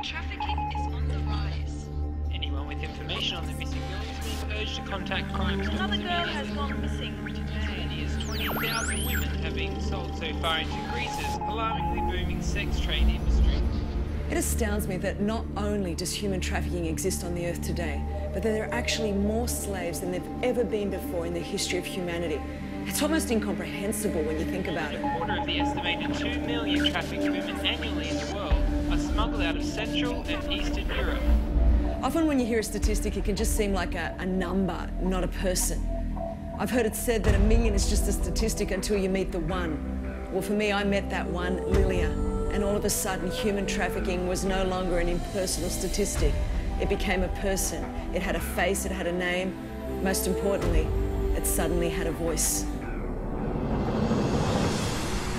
Trafficking is on the rise. Anyone with information on the missing girl is being urged to contact crime. Another girl has gone missing today. As many as 20,000 women have been sold so far into Greece's alarmingly booming sex trade industry. It astounds me that not only does human trafficking exist on the earth today, but that there are actually more slaves than there've ever been before in the history of humanity. It's almost incomprehensible when you think about it. A quarter of the estimated 2 million trafficked women annually in the world are smuggled out of Central and Eastern Europe. Often when you hear a statistic, it can just seem like a number, not a person. I've heard it said that 1 million is just a statistic until you meet the one. Well, for me, I met that one, Lilia, and all of a sudden, human trafficking was no longer an impersonal statistic. It became a person. It had a face, it had a name. Most importantly, it suddenly had a voice.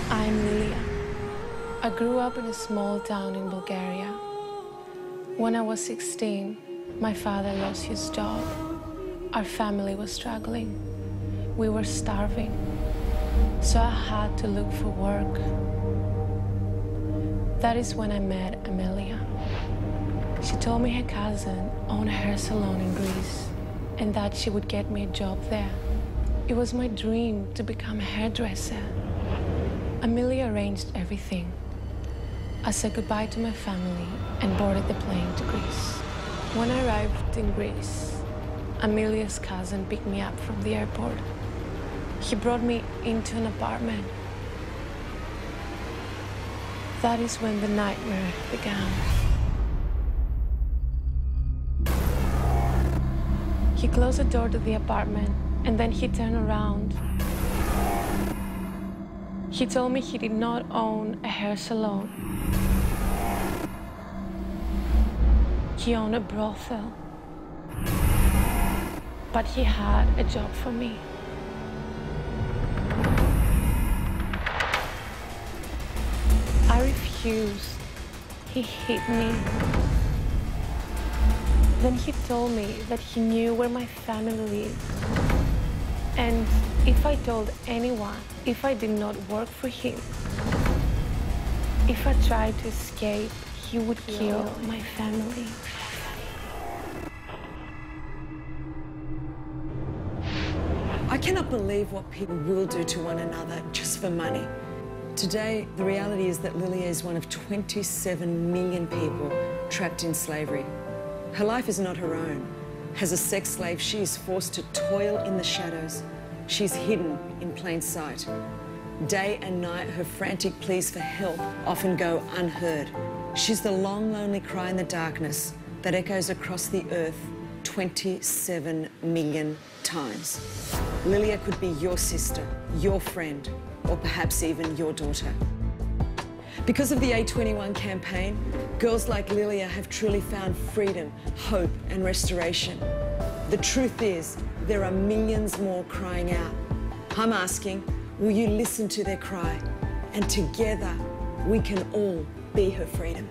I'm Lilia. I grew up in a small town in Bulgaria. When I was 16, my father lost his job. Our family was struggling. We were starving. So I had to look for work. That is when I met Amelia. She told me her cousin owned a hair salon in Greece and that she would get me a job there. It was my dream to become a hairdresser. Amelia arranged everything. I said goodbye to my family and boarded the plane to Greece. When I arrived in Greece, Amelia's cousin picked me up from the airport. He brought me into an apartment. That is when the nightmare began. He closed the door to the apartment and then he turned around. He told me he did not own a hair salon. He owned a brothel. But he had a job for me. I refused. He hit me. Then he told me that he knew where my family lived. And if I told anyone, if I did not work for him, if I tried to escape, he would kill my family. I cannot believe what people will do to one another just for money. Today, the reality is that Lilia is one of 27 million people trapped in slavery. Her life is not her own. As a sex slave, she is forced to toil in the shadows. She's hidden in plain sight. Day and night, her frantic pleas for help often go unheard. She's the long, lonely cry in the darkness that echoes across the earth 27 million times. Lilia could be your sister, your friend, or perhaps even your daughter. Because of the A21 campaign, girls like Lilia have truly found freedom, hope, and restoration. The truth is, there are millions more crying out. I'm asking, will you listen to their cry? And together, we can all be her freedom.